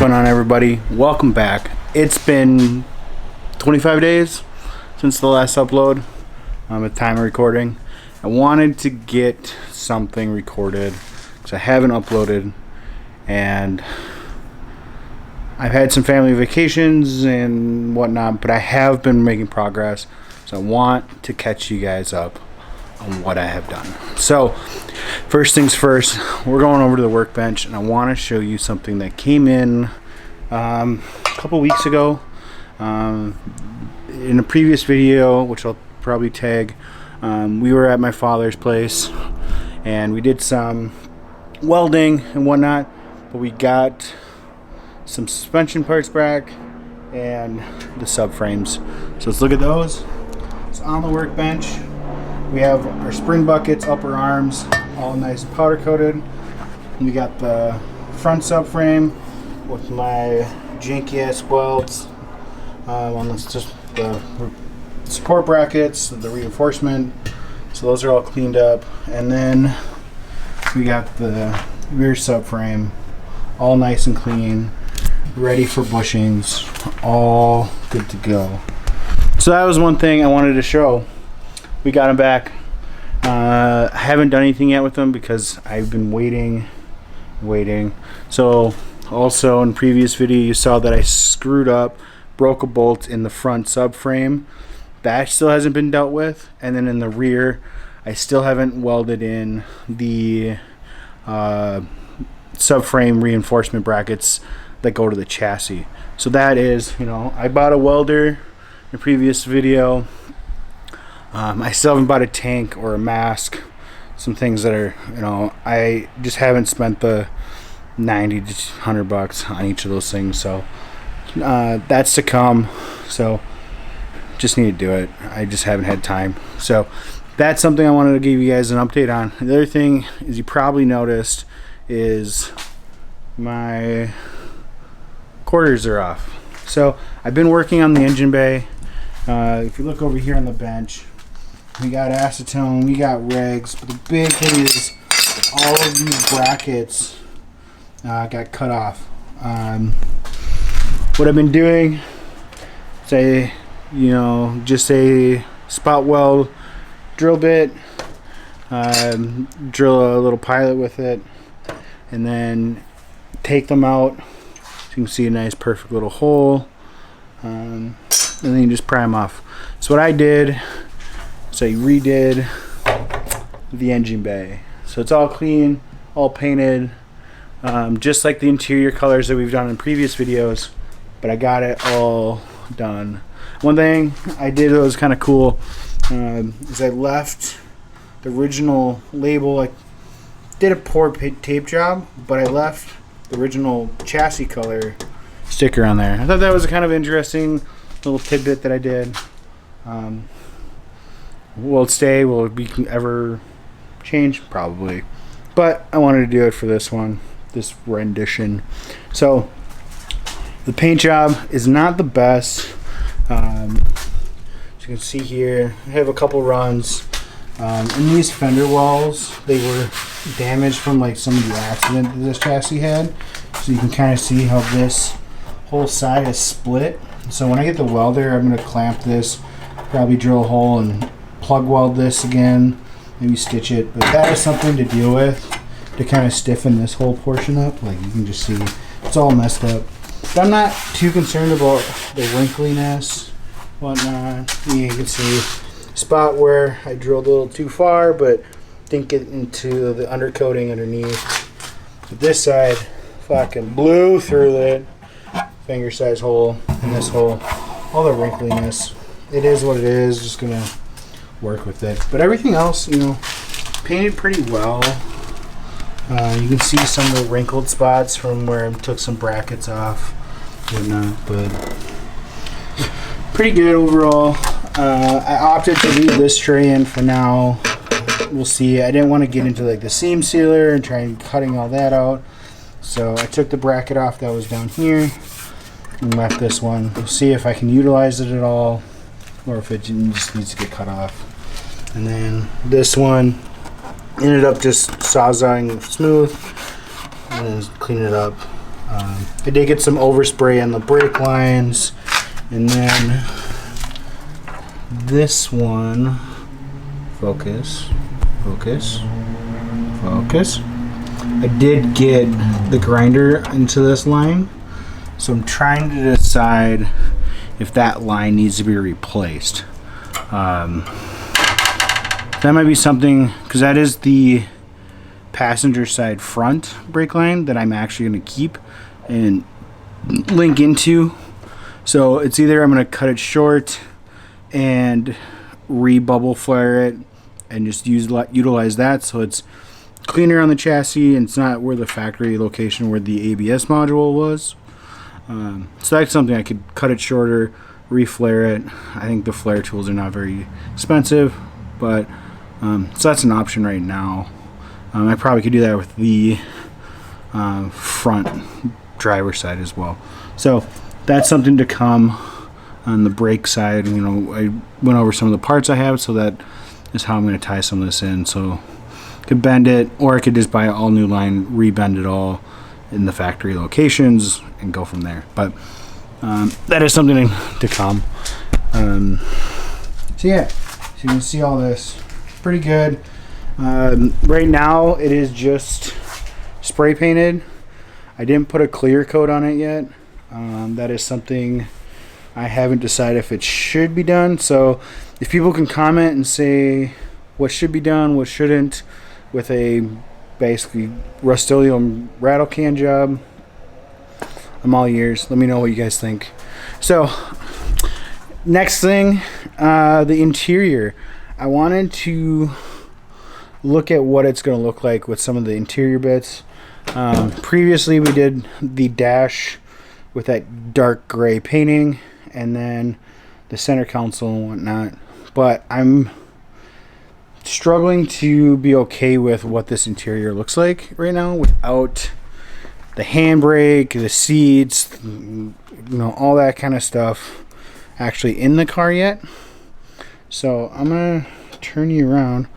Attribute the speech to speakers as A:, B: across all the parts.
A: going on, everybody? Welcome back. It's been 25 days since the last upload. At time of recording, I wanted to get something recorded because I haven't uploaded, and I've had some family vacations and whatnot, but I have been making progress, so I want to catch you guys up on what I have done. So first things first, we're going over to the workbench, and I want to show you something that came in a couple weeks ago. In a previous video, which I'll probably tag, we were at my father's place and we did some welding and whatnot, but we got some suspension parts back and the subframes. So let's look at those. It's on the workbench. We have our spring buckets, upper arms, all nice powder coated. We got the front subframe with my janky ass welds on just the support brackets, the reinforcement. So those are all cleaned up. And then we got the rear subframe, all nice and clean, ready for bushings, all good to go. So that was one thing I wanted to show. We got them back. I haven't done anything yet with them because I've been waiting. So also in previous video you saw that I screwed up, broke a bolt in the front subframe. That still hasn't been dealt with. And then in the rear, I still haven't welded in the subframe reinforcement brackets that go to the chassis. So that is, I bought a welder in a previous video. I still haven't bought a tank or a mask. Some things that are, I just haven't spent the 90 to 100 bucks on each of those things. So that's to come. So just need to do it. I just haven't had time. So that's something I wanted to give you guys an update on. The other thing is, you probably noticed, is my quarters are off. So I've been working on the engine bay. If you look over here on the bench, we got acetone, we got regs, but the big thing is all of these brackets got cut off. What I've been doing is just a spot weld drill bit, drill a little pilot with it, and then take them out so you can see a nice perfect little hole, and then you just pry them off. So what I did is I redid the engine bay, so it's all clean, all painted, just like the interior colors that we've done in previous videos, but I got it all done. One thing I did that was kind of cool is I left the original label. I did a poor tape job, but I left the original chassis color sticker on there. I thought that was a kind of interesting little tidbit that I did. Will it stay? Will it be ever change? Probably. But I wanted to do it for this one, this rendition. So the paint job is not the best. As you can see here, I have a couple runs. In these fender walls, they were damaged from some of the accident that this chassis had. So you can kind of see how this whole side is split. So when I get the welder, I'm going to clamp this, probably drill a hole and plug weld this again, maybe stitch it. But that is something to deal with, to kind of stiffen this whole portion up. Like you can just see, it's all messed up. But I'm not too concerned about the wrinkliness, whatnot. You can see spot where I drilled a little too far, but didn't get into the undercoating underneath. But this side fucking blew through it. Finger size hole in this hole. All the wrinkliness. It is what it is. Just gonna work with it. But everything else, painted pretty well. You can see some of the wrinkled spots from where I took some brackets off, whatnot, but pretty good overall. I opted to leave this tray in for now. We'll see. I didn't want to get into the seam sealer and try cutting all that out, so I took the bracket off that was down here and left this one. We'll see if I can utilize it at all, or if it just needs to get cut off. And then this one ended up just sawzawing smooth and then clean it up. I did get some overspray on the brake lines, and then this one, focus. I did get the grinder into this line, so I'm trying to decide if that line needs to be replaced. That might be something, because that is the passenger side front brake line that I'm actually going to keep and link into. So it's either I'm going to cut it short and re-bubble flare it and just utilize that so it's cleaner on the chassis and it's not where the factory location where the ABS module was. So that's something I could cut it shorter, re-flare it. I think the flare tools are not very expensive, but so that's an option right now. I probably could do that with the front driver side as well. So that's something to come on the brake side. You know, I went over some of the parts I have, so that is how I'm going to tie some of this in. So I could bend it, or I could just buy an all new line, rebend it all in the factory locations and go from there. But that is something to come. So yeah, so you can see all this pretty good. Right now it is just spray painted. I didn't put a clear coat on it yet. That is something I haven't decided if it should be done. So if people can comment and say what should be done, what shouldn't, with a basically Rust-Oleum rattle can job, I'm all ears. Let me know what you guys think. So next thing, the interior. I wanted to look at what it's going to look like with some of the interior bits. Previously we did the dash with that dark gray painting and then the center console and whatnot, but I'm struggling to be okay with what this interior looks like right now without the handbrake, the seats, you know, all that kind of stuff actually in the car yet. So I'm gonna turn you around.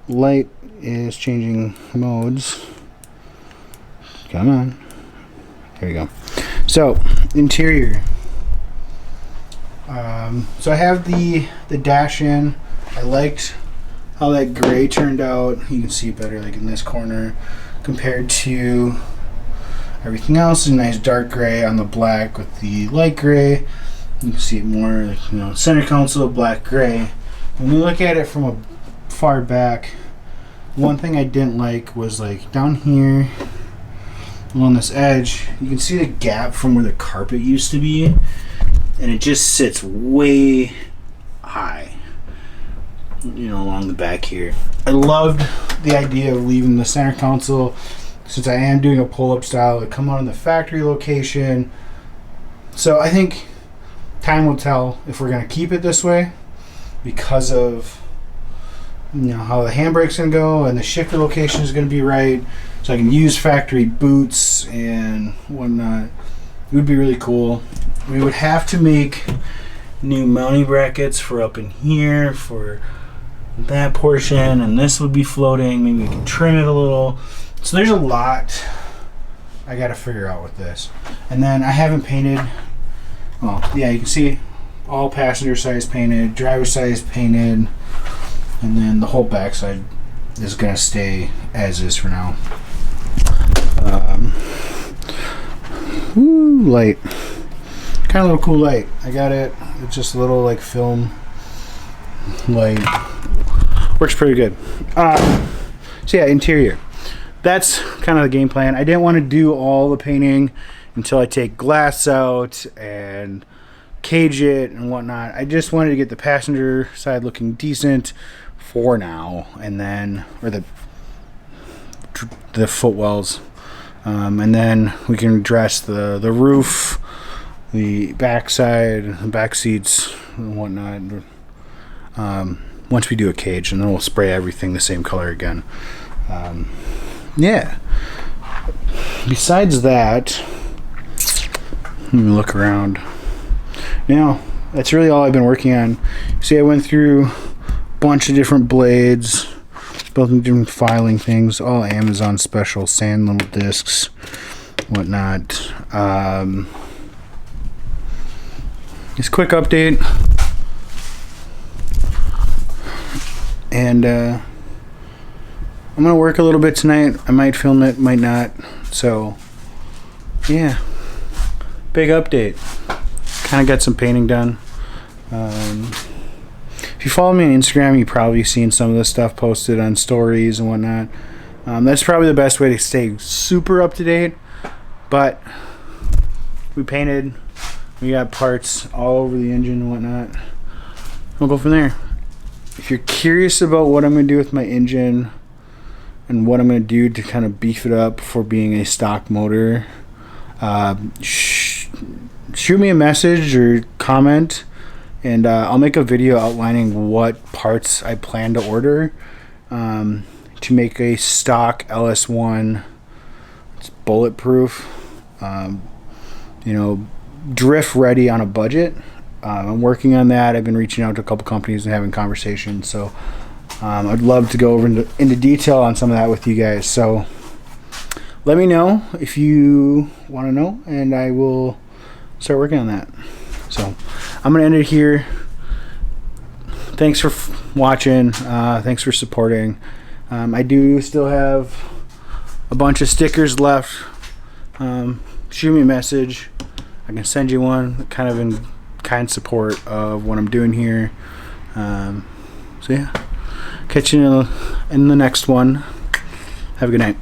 A: Light is changing modes. Come on. There we go. So interior. So I have the dash in. I liked how that gray turned out. You can see it better like in this corner compared to everything else. Is a nice dark gray on the black with the light gray. You can see it more like, you know, center console, black gray. When we look at it from a far back, one thing I didn't like was like down here along this edge, you can see the gap from where the carpet used to be, and it just sits way high, you know, along the back here. I loved the idea of leaving the center console, since I am doing a pull-up style, to come out in the factory location. So I think time will tell if we're going to keep it this way, because of, you know, how the handbrake's going to go and the shifter location is going to be right, so I can use factory boots and whatnot. It would be really cool. We would have to make new mounting brackets for up in here for that portion, and this would be floating. Maybe we can trim it a little. So there's a lot I got to figure out with this. And then I haven't painted, well, yeah, you can see all passenger size painted, driver size painted, and then the whole backside is going to stay as is for now. Light. Kind of a little cool light. I got it. It's just a little like film light. Works pretty good. So yeah, interior. That's kind of the game plan. I didn't want to do all the painting until I take glass out and cage it and whatnot. I just wanted to get the passenger side looking decent for now, and then, or the footwells, and then we can address the roof, the backside, the back seats and whatnot, once we do a cage, and then we'll spray everything the same color again. Yeah, besides that, let me look around. Now that's really all I've been working on. See, I went through a bunch of different blades, built different filing things, all Amazon special sand little discs, whatnot. Just quick update. And I'm gonna work a little bit tonight. I might film it, might not. So yeah, big update. Kind of got some painting done. If you follow me on Instagram, you've probably seen some of this stuff posted on stories and whatnot. That's probably the best way to stay super up to date. But we painted, we got parts all over the engine and whatnot. We'll go from there. If you're curious about what I'm going to do with my engine and what I'm going to do to kind of beef it up for being a stock motor, shoot me a message or comment, and I'll make a video outlining what parts I plan to order to make a stock LS1. It's bulletproof, drift ready on a budget. I'm working on that. I've been reaching out to a couple companies and having conversations, so I'd love to go over into detail on some of that with you guys. So let me know if you want to know, and I will start working on that. So I'm gonna end it here. Thanks for watching. Thanks for supporting. I do still have a bunch of stickers left. Shoot me a message. I can send you one, kind of in kind support of what I'm doing here. So yeah, catch you in the next one. Have a good night.